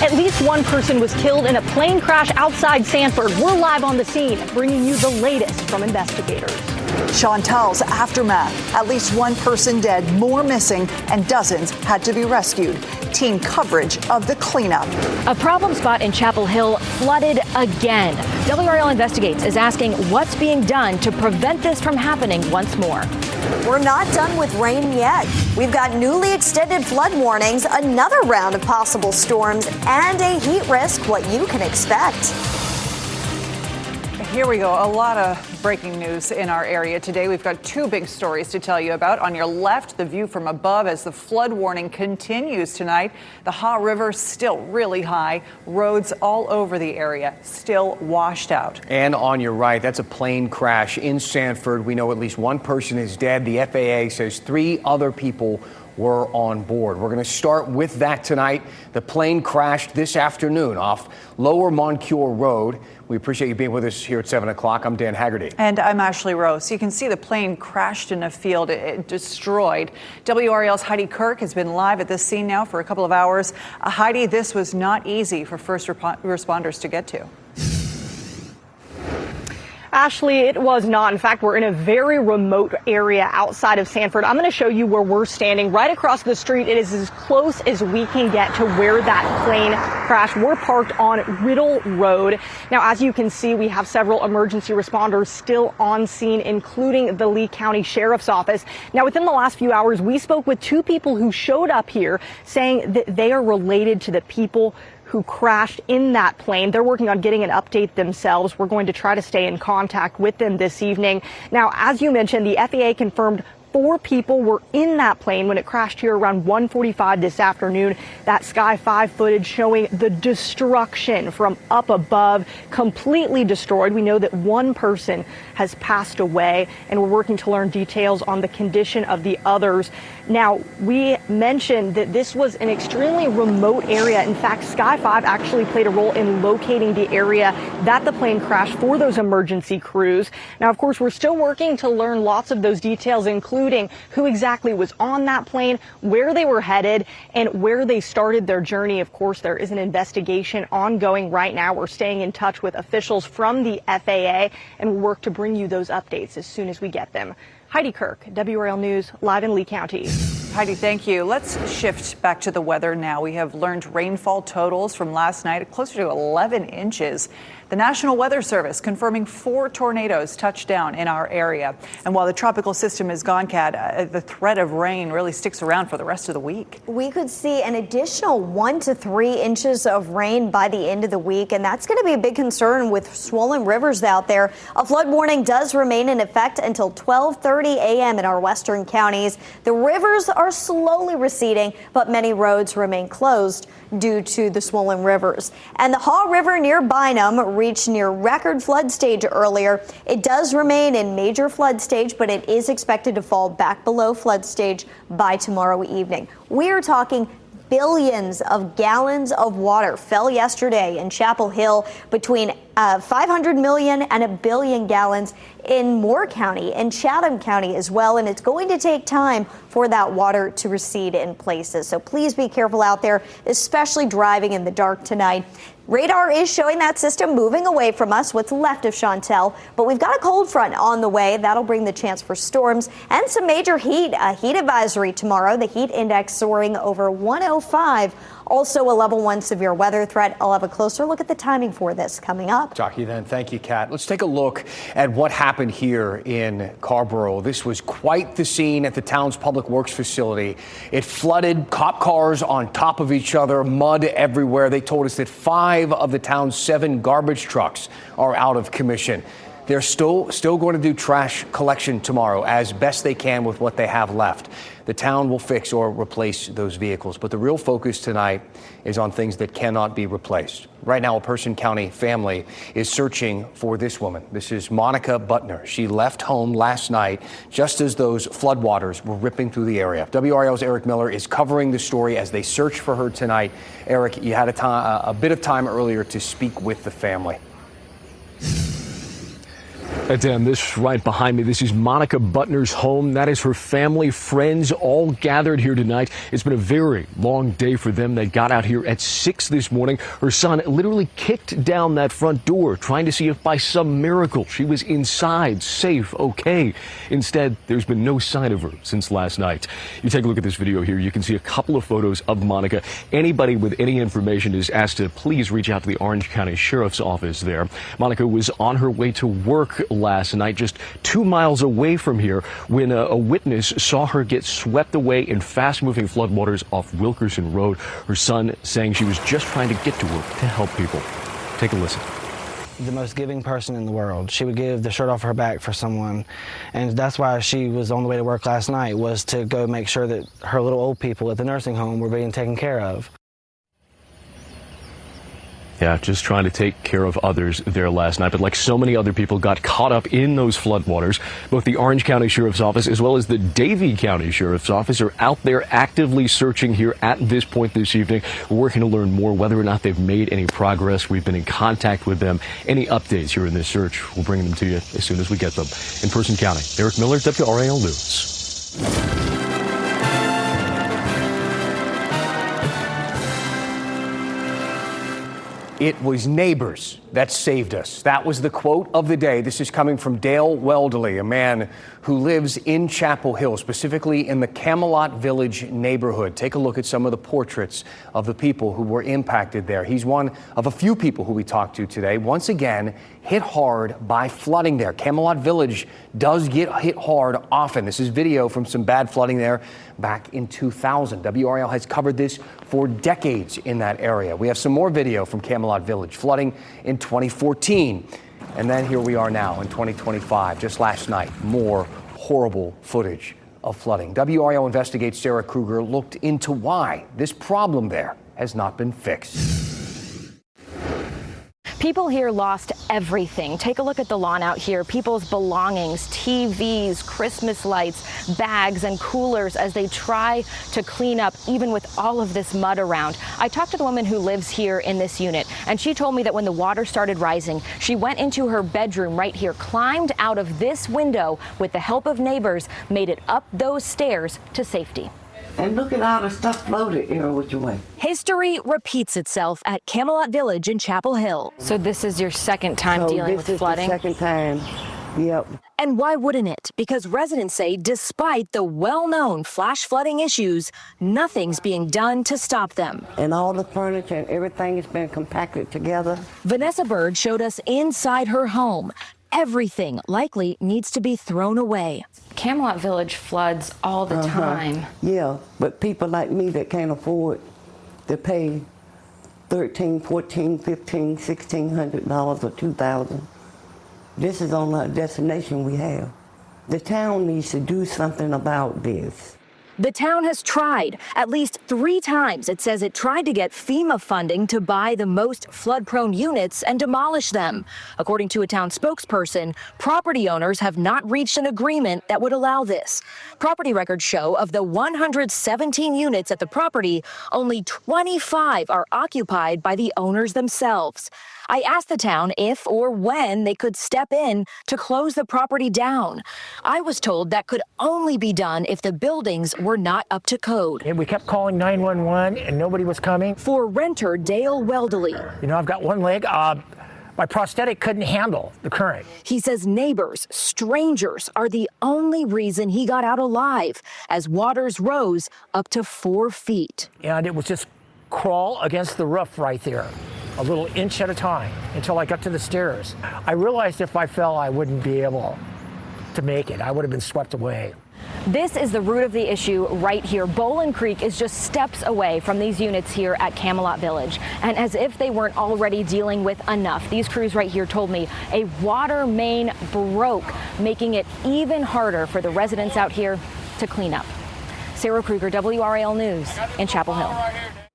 At least one person was killed in a plane crash outside Sanford. We're live on the scene, bringing you the latest from investigators. Chantel's aftermath. At least one person dead, more missing, and dozens had to be rescued. Team coverage of the cleanup. A problem spot in Chapel Hill flooded again. WRAL Investigates is asking what's being done to prevent this from happening once more. We're not done with rain yet. We've got newly extended flood warnings, another round of possible storms, and a heat risk, what you can expect. Here we go. A lot of breaking news in our area today. We've got two big stories to tell you about. On your left, the view from above as the flood warning continues tonight. The Ha River still really high. Roads all over the area still washed out. And on your right, that's a plane crash in Sanford. We know at least one person is dead. The FAA says 3 other people were on board. We're going to start with that tonight. The plane crashed this afternoon off Lower Moncure Road. We appreciate you being with us here at 7 o'clock. I'm Dan Haggerty. And I'm Ashley Rose. You can see the plane crashed in a field. It destroyed. WRAL's Heidi Kirk has been live at this scene now for a couple of hours. Heidi, this was not easy for first responders to get to. Ashley, it was not. In fact, we're in a very remote area outside of Sanford. I'm going to show you where we're standing right across the street. It is as close as we can get to where that plane crashed. We're parked on Riddle Road. Now, as you can see, we have several emergency responders still on scene, including the Lee County Sheriff's Office. Now, within the last few hours, we spoke with 2 people who showed up here saying that they are related to the people who crashed in that plane. They're working on getting an update themselves. We're going to try to stay in contact with them this evening. Now, as you mentioned, the FAA confirmed 4 people were in that plane when it crashed here around 1:45 this afternoon. That Sky 5 footage showing the destruction from up above, completely destroyed. We know that one person has passed away, and we're working to learn details on the condition of the others. Now, we mentioned that this was an extremely remote area. In fact, Sky 5 actually played a role in locating the area that the plane crashed for those emergency crews. Now, of course, we're still working to learn lots of those details, including who exactly was on that plane, where they were headed, and where they started their journey. Of course, there is an investigation ongoing right now. We're staying in touch with officials from the FAA, and we'll work to bring you those updates as soon as we get them. Heidi Kirk, WRAL News, live in Lee County. Heidi, thank you. Let's shift back to the weather now. We have learned rainfall totals from last night, closer to 11 inches. The National Weather Service confirming 4 tornadoes touched down in our area. And while the tropical system is gone, Kat, the threat of rain really sticks around for the rest of the week. We could see an additional 1 to 3 inches of rain by the end of the week, and that's going to be a big concern with swollen rivers out there. A flood warning does remain in effect until 12:30 a.m. in our western counties. The rivers are slowly receding, but many roads remain closed due to the swollen rivers. And the Ha River near Bynum reached near record flood stage earlier. It does remain in major flood stage, but it is expected to fall back below flood stage by tomorrow evening. We are talking billions of gallons of water fell yesterday in Chapel Hill, between 500 million and 1 billion gallons in Moore County and Chatham County as well. And it's going to take time for that water to recede in places. So please be careful out there, especially driving in the dark tonight. Radar is showing that system moving away from us, what's left of Chantel, but we've got a cold front on the way. That'll bring the chance for storms and some major heat. A heat advisory tomorrow, the heat index soaring over 105. Also a level 1 severe weather threat. I'll have a closer look at the timing for this coming up. Talk to you then. Thank you, Kat. Let's take a look at what happened here in Carrboro. This was quite the scene at the town's public works facility. It flooded, cop cars on top of each other, mud everywhere. They told us that 5 of the town's 7 garbage trucks are out of commission. They're still going to do trash collection tomorrow as best they can with what they have left. The town will fix or replace those vehicles, but the real focus tonight is on things that cannot be replaced. Right now, a Person County family is searching for this woman. This is Monica Butner. She left home last night just as those floodwaters were ripping through the area. WRAL's Eric Miller is covering the story as they search for her tonight. Eric, you had a bit of time earlier to speak with the family. Dan, this right behind me, this is Monica Butner's home. That is her family, friends, all gathered here tonight. It's been a very long day for them. They got out here at 6 this morning. Her son literally kicked down that front door, trying to see if by some miracle she was inside, safe, okay. Instead, there's been no sign of her since last night. You take a look at this video here. You can see a couple of photos of Monica. Anybody with any information is asked to please reach out to the Orange County Sheriff's Office there. Monica was on her way to work last night, just 2 miles away from here, when a witness saw her get swept away in fast-moving floodwaters off Wilkerson Road. Her son saying she was just trying to get to work to help people. Take a listen. The most giving person in the world. She would give the shirt off her back for someone, and that's why she was on the way to work last night, was to go make sure that her little old people at the nursing home were being taken care of. Yeah, just trying to take care of others there last night. But like so many other people, got caught up in those floodwaters. Both the Orange County Sheriff's Office as well as the Davie County Sheriff's Office are out there actively searching here at this point this evening. We're working to learn more whether or not they've made any progress. We've been in contact with them. Any updates here in this search, we'll bring them to you as soon as we get them. In Person County, Eric Miller, WRAL News. It was neighbors that saved us. That was the quote of the day. This is coming from Dale Welderly, a man who lives in Chapel Hill, specifically in the Camelot Village neighborhood. Take a look at some of the portraits of the people who were impacted there. He's one of a few people who we talked to today. Once again, hit hard by flooding there. Camelot Village does get hit hard often. This is video from some bad flooding there back in 2000. WRAL has covered this for decades in that area. We have some more video from Camelot Village, flooding in 2014. And then here we are now in 2025, just last night, more horrible footage of flooding. WRAL investigates Sarah Kruger looked into why this problem there has not been fixed. People here lost everything. Take a look at the lawn out here. People's belongings, TVs, Christmas lights, bags and coolers as they try to clean up even with all of this mud around. I talked to the woman who lives here in this unit, and she told me that when the water started rising, she went into her bedroom right here, climbed out of this window with the help of neighbors, made it up those stairs to safety. And look at all the stuff floated here with your way. History repeats itself at Camelot Village in Chapel Hill. So this is your second time dealing with flooding? This is the second time. Yep. And why wouldn't it? Because residents say despite the well-known flash flooding issues, nothing's being done to stop them. And all the furniture and everything has been compacted together. Vanessa Bird showed us inside her home. Everything likely needs to be thrown away. Camelot Village floods all the time. Yeah, but people like me that can't afford to pay $1,300, $1,400, $1,500, $1,600 or $2,000. This is on a destination we have. The town needs to do something about this. The town has tried. At least 3 times it says it tried to get FEMA funding to buy the most flood-prone units and demolish them. According to a town spokesperson, property owners have not reached an agreement that would allow this. Property records show of the 117 units at the property, only 25 are occupied by the owners themselves. I asked the town if or when they could step in to close the property down. I was told that could only be done if the buildings were not up to code. And we kept calling 911 and nobody was coming. For renter Dale Welderly. You know, I've got one leg. My prosthetic couldn't handle the current. He says neighbors, strangers, are the only reason he got out alive as waters rose up to 4 feet. And it was just crawl against the roof right there, a little inch at a time until I got to the stairs. I realized if I fell, I wouldn't be able to make it. I would have been swept away. This is the root of the issue right here. Bowling Creek is just steps away from these units here at Camelot Village. And as if they weren't already dealing with enough, these crews right here told me a water main broke, making it even harder for the residents out here to clean up. Sarah Kruger, WRAL News in Chapel Hill.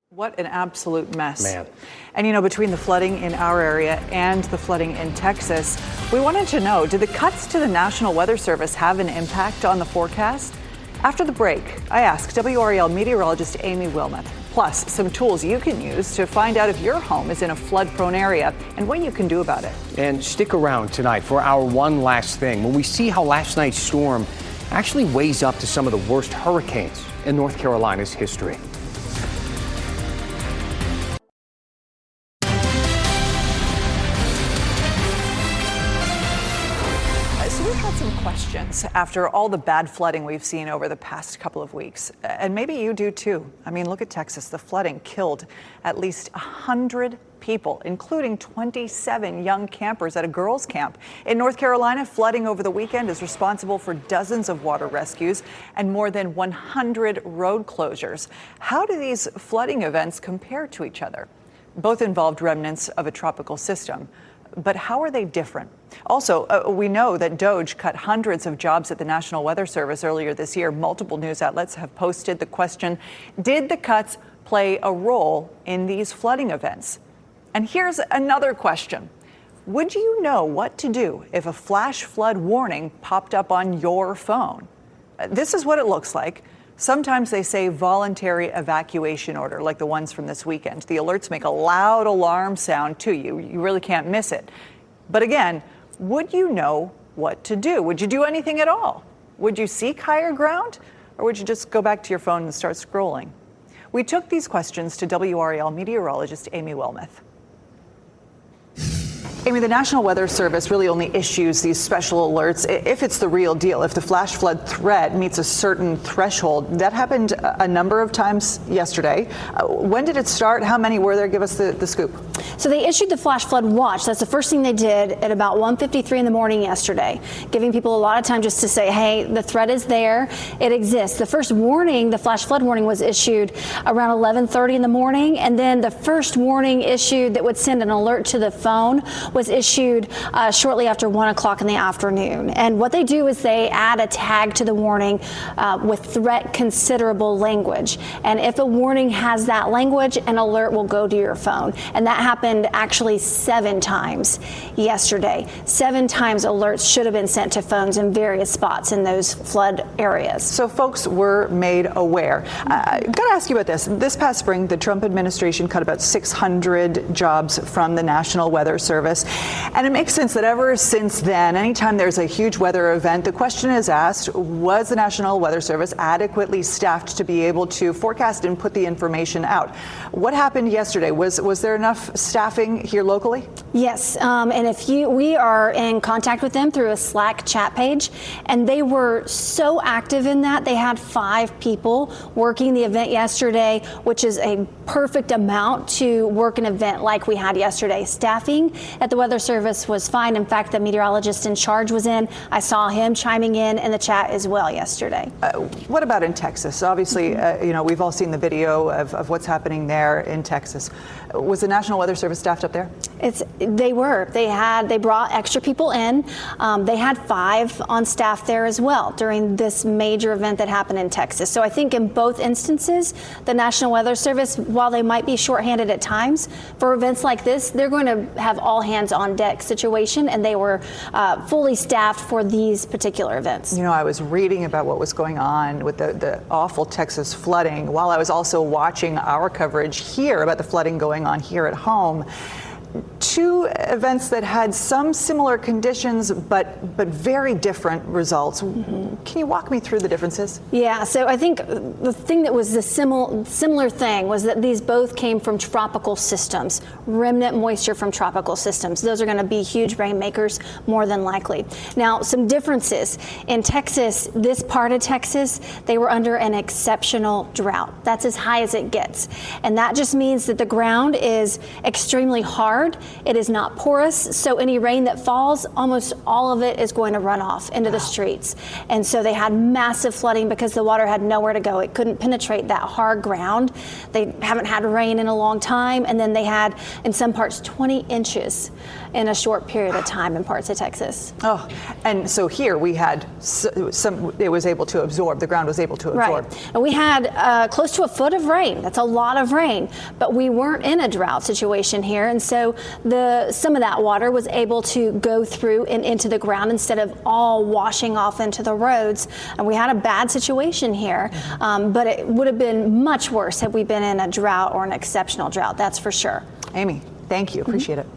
What an absolute mess. Man. And you know, between the flooding in our area and the flooding in Texas, we wanted to know, did the cuts to the National Weather Service have an impact on the forecast? After the break, I asked WRAL meteorologist Amy Wilmoth. Plus, some tools you can use to find out if your home is in a flood-prone area and what you can do about it. And stick around tonight for our one last thing, when we see how last night's storm actually weighs up to some of the worst hurricanes in North Carolina's history. Questions after all the bad flooding we've seen over the past couple of weeks. And maybe you do too. I mean, look at Texas. The flooding killed at least 100 people, including 27 young campers at a girls' camp. In North Carolina, flooding over the weekend is responsible for dozens of water rescues and more than 100 road closures. How do these flooding events compare to each other? Both involved remnants of a tropical system. But how are they different? Also, we know that DOGE cut hundreds of jobs at the National Weather Service earlier this year. Multiple news outlets have posted the question, did the cuts play a role in these flooding events? And here's another question. Would you know what to do if a flash flood warning popped up on your phone? This is what it looks like. Sometimes they say voluntary evacuation order, like the ones from this weekend. The alerts make a loud alarm sound to you. You really can't miss it. But again, would you know what to do? Would you do anything at all? Would you seek higher ground? Or would you just go back to your phone and start scrolling? We took these questions to WRAL meteorologist Amy Wilmoth. Amy, the National Weather Service really only issues these special alerts if it's the real deal, if the flash flood threat meets a certain threshold. That happened a number of times yesterday. When did it start? How many were there? Give us the scoop. So they issued the flash flood watch. That's the first thing they did at about 1:53 in the morning yesterday, giving people a lot of time just to say, hey, the threat is there. It exists. The first warning, the flash flood warning, was issued around 11:30 in the morning. And then the first warning issued that would send an alert to the phone was issued shortly after 1 o'clock in the afternoon. And what they do is they add a tag to the warning with threat considerable language. And if a warning has that language, an alert will go to your phone. And that happened actually 7 times yesterday. 7 times alerts should have been sent to phones in various spots in those flood areas. So folks were made aware. Got to ask you about this. This past spring, the Trump administration cut about 600 jobs from the National Weather Service. And it makes sense that ever since then, anytime there's a huge weather event, the question is asked, was the National Weather Service adequately staffed to be able to forecast and put the information out? What happened yesterday? Was there enough staffing here locally? Yes, and we are in contact with them through a Slack chat page, and they were so active in that. They had 5 people working the event yesterday, which is a perfect amount to work an event like we had yesterday. Staffing at the Weather Service was fine. In fact, the meteorologist in charge was in. I saw him chiming in the chat as well yesterday. What about in Texas? Obviously, we've all seen the video of what's happening there in Texas. Was the National Weather Service staffed up there? They were. They brought extra people in. They had 5 on staff there as well during this major event that happened in Texas. So I think in both instances, the National Weather Service, while they might be shorthanded at times for events like this, they're going to have all hands on deck situation, and they were fully staffed for these particular events. I was reading about what was going on with the awful Texas flooding while I was also watching our coverage here about the flooding going on here at home. 2 events that had some similar conditions, but very different results. Mm-hmm. Can you walk me through the differences? Yeah, so I think the thing that was the similar thing was that these both came from tropical systems, remnant moisture from tropical systems. Those are going to be huge rainmakers more than likely. Now, some differences. In Texas, this part of Texas, they were under an exceptional drought. That's as high as it gets. And that just means that the ground is extremely hard. It is not porous, so any rain that falls, almost all of it is going to run off into the streets. And so they had massive flooding because the water had nowhere to go. It couldn't penetrate that hard ground. They haven't had rain in a long time, and then they had, in some parts, 20 inches in a short period of time in parts of Texas. Oh, and so here we had it was able to absorb, the ground was able to absorb. Right, and we had close to a foot of rain. That's a lot of rain, but we weren't in a drought situation here, and so so some of that water was able to go through and into the ground instead of all washing off into the roads. And we had a bad situation here, but it would have been much worse had we been in a drought or an exceptional drought, that's for sure. Amy, thank you. Appreciate it.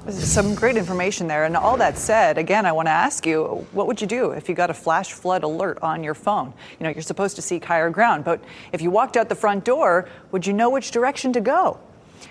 Some great information there. And all that said, again, I want to ask you, what would you do if you got a flash flood alert on your phone? You know, you're supposed to seek higher ground, but if you walked out the front door, would you know which direction to go?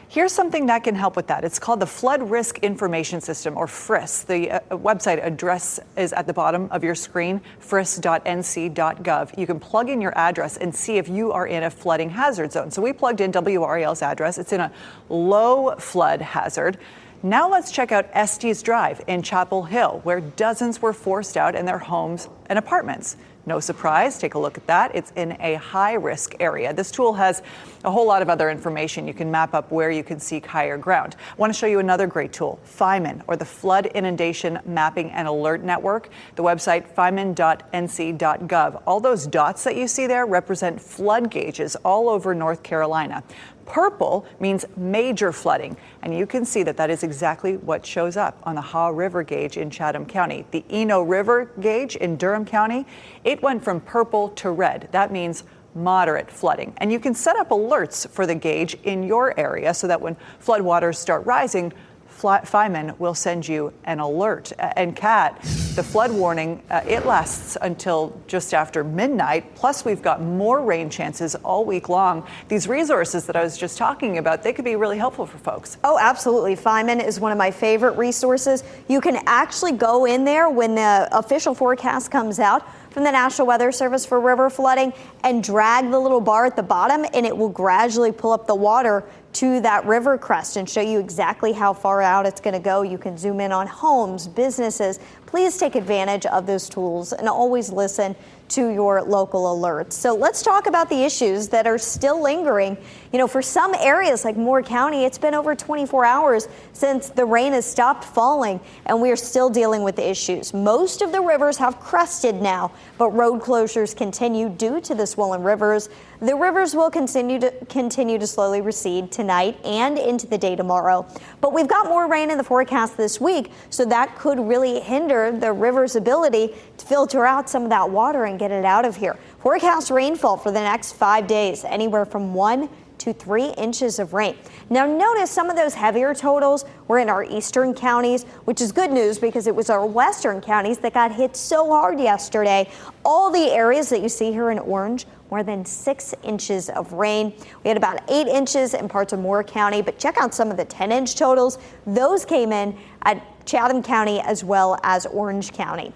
Here's something that can help with that. It's called the Flood Risk Information System, or FRIS. The website address is at the bottom of your screen, fris.nc.gov. You can plug in your address and see if you are in a flooding hazard zone. So we plugged in WRAL's address. It's in a low flood hazard. Now let's check out Estes Drive in Chapel Hill, where dozens were forced out in their homes and apartments. No surprise, take a look at that. It's in a high-risk area. This tool has a whole lot of other information. You can map up where you can seek higher ground. I want to show you another great tool, FIMAN, or the Flood Inundation Mapping and Alert Network. The website, fiman.nc.gov. All those dots that you see there represent flood gauges all over North Carolina. Purple means major flooding, and you can see that is exactly what shows up on the Haw River gauge in Chatham County. The Eno River gauge in Durham County, it went from purple to red. That means moderate flooding. And you can set up alerts for the gauge in your area so that when floodwaters start rising, FIMAN will send you an alert. And Kat, the flood warning, it lasts until just after midnight. Plus, we've got more rain chances all week long. These resources that I was just talking about, they could be really helpful for folks. Oh, absolutely. FIMAN is one of my favorite resources. You can actually go in there when the official forecast comes out from the National Weather Service for river flooding and drag the little bar at the bottom, and it will gradually pull up the water to that river crest and show you exactly how far out it's going to go. You can zoom in on homes, businesses. Please take advantage of those tools and always listen to your local alerts. So let's talk about the issues that are still lingering. You know, for some areas like Moore County, it's been over 24 hours since the rain has stopped falling, and we are still dealing with the issues. Most of the rivers have crested now, but road closures continue due to the swollen rivers. The rivers will continue to slowly recede tonight and into the day tomorrow. But we've got more rain in the forecast this week, so that could really hinder the river's ability to filter out some of that water and get it out of here. Forecast rainfall for the next 5 days, anywhere from 1 to 3 inches of rain. Now notice some of those heavier totals were in our eastern counties, which is good news because it was our western counties that got hit so hard yesterday. All the areas that you see here in orange, more than 6 inches of rain. We had about 8 inches in parts of Moore County, but check out some of the 10-inch totals. Those came in at Chatham County as well as Orange County.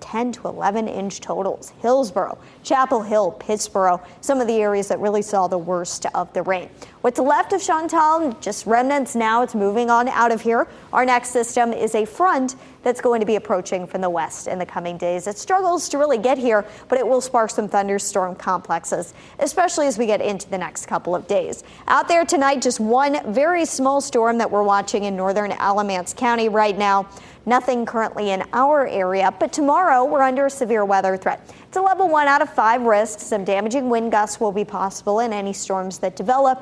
10 to 11-inch totals. Hillsborough, Chapel Hill, Pittsboro, some of the areas that really saw the worst of the rain. What's left of Chantal, just remnants now. It's moving on out of here. Our next system is a front that's going to be approaching from the west in the coming days. It struggles to really get here, but it will spark some thunderstorm complexes, especially as we get into the next couple of days. Out there tonight, just one very small storm that we're watching in northern Alamance County right now. Nothing currently in our area, but tomorrow we're under a severe weather threat. It's a level 1 out of 5 risk. Some damaging wind gusts will be possible in any storms that develop,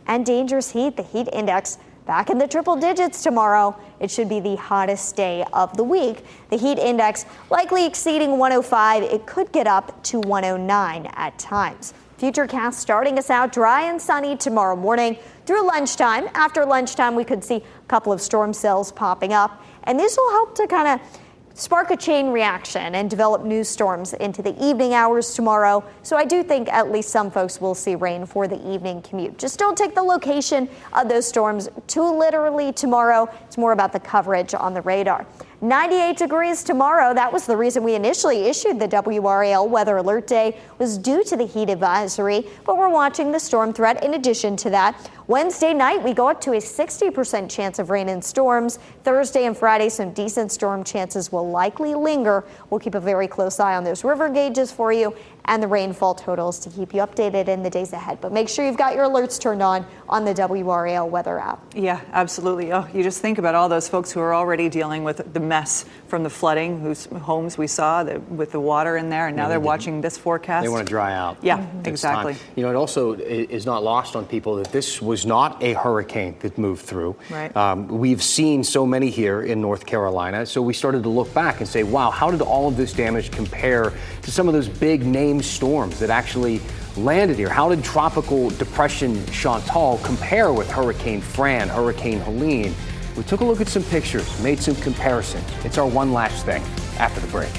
and dangerous heat. The heat index back in the triple digits tomorrow. It should be the hottest day of the week. The heat index likely exceeding 105. It could get up to 109 at times. Futurecast starting us out dry and sunny tomorrow morning through lunchtime. After lunchtime, we could see a couple of storm cells popping up, and this will help to kind of spark a chain reaction and develop new storms into the evening hours tomorrow. So I do think at least some folks will see rain for the evening commute. Just don't take the location of those storms too literally tomorrow. It's more about the coverage on the radar. 98 degrees tomorrow. That was the reason we initially issued the WRAL Weather Alert Day, was due to the heat advisory, but we're watching the storm threat in addition to that. Wednesday night, we go up to a 60% chance of rain and storms. Thursday and Friday, some decent storm chances will likely linger. We'll keep a very close eye on those river gauges for you. and the rainfall totals to keep you updated in the days ahead. But make sure you've got your alerts turned on the WRAL weather app. Yeah, absolutely. Oh, you just think about all those folks who are already dealing with the mess from the flooding, whose homes we saw with the water in there, and now they're watching this forecast. They want to dry out. Yeah, exactly. You know, it also is not lost on people that this was not a hurricane that moved through. Right. We've seen so many here in North Carolina, so we started to look back and say, wow, how did all of this damage compare to some of those big name storms that actually landed here? How did Tropical Depression Chantal compare with Hurricane Fran, Hurricane Helene? We took a look at some pictures, made some comparisons. It's our one last thing after the break.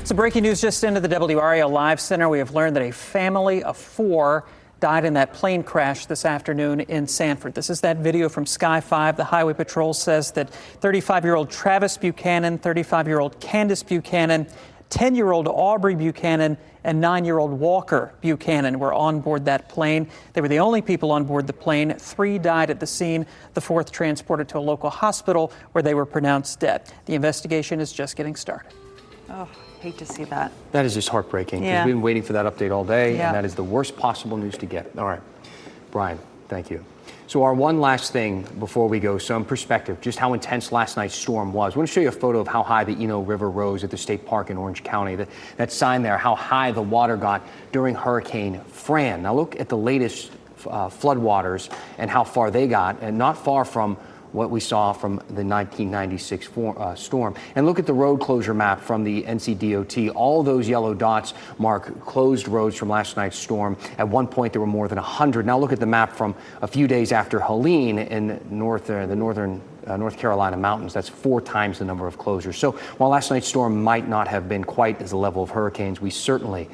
So breaking news just into the WRAL Live Center. We have learned that a family of 4 died in that plane crash this afternoon in Sanford. This is that video from Sky 5. The Highway Patrol says that 35-year-old Travis Buchanan, 35-year-old Candace Buchanan, 10-year-old Aubrey Buchanan, and 9-year-old Walker Buchanan were on board that plane. They were the only people on board the plane. 3 died at the scene. The 4th transported to a local hospital where they were pronounced dead. The investigation is just getting started. Oh, hate to see that. That is just heartbreaking. Yeah. We've been waiting for that update all day, Yeah. and that is the worst possible news to get. All right, Brian, thank you. So our one last thing before we go, some perspective, just how intense last night's storm was. I want to show you a photo of how high the Eno River rose at the state park in Orange County. That sign there, how high the water got during Hurricane Fran. Now look at the latest floodwaters and how far they got, and not far from what we saw from the 1996 storm. And look at the road closure map from the NCDOT. All those yellow dots mark closed roads from last night's storm. At one point, there were more than 100. Now look at the map from a few days after Helene in the northern North Carolina mountains. That's 4 times the number of closures. So while last night's storm might not have been quite as the level of hurricanes, we certainly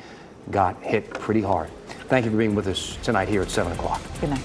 got hit pretty hard. Thank you for being with us tonight here at 7 o'clock. Good night.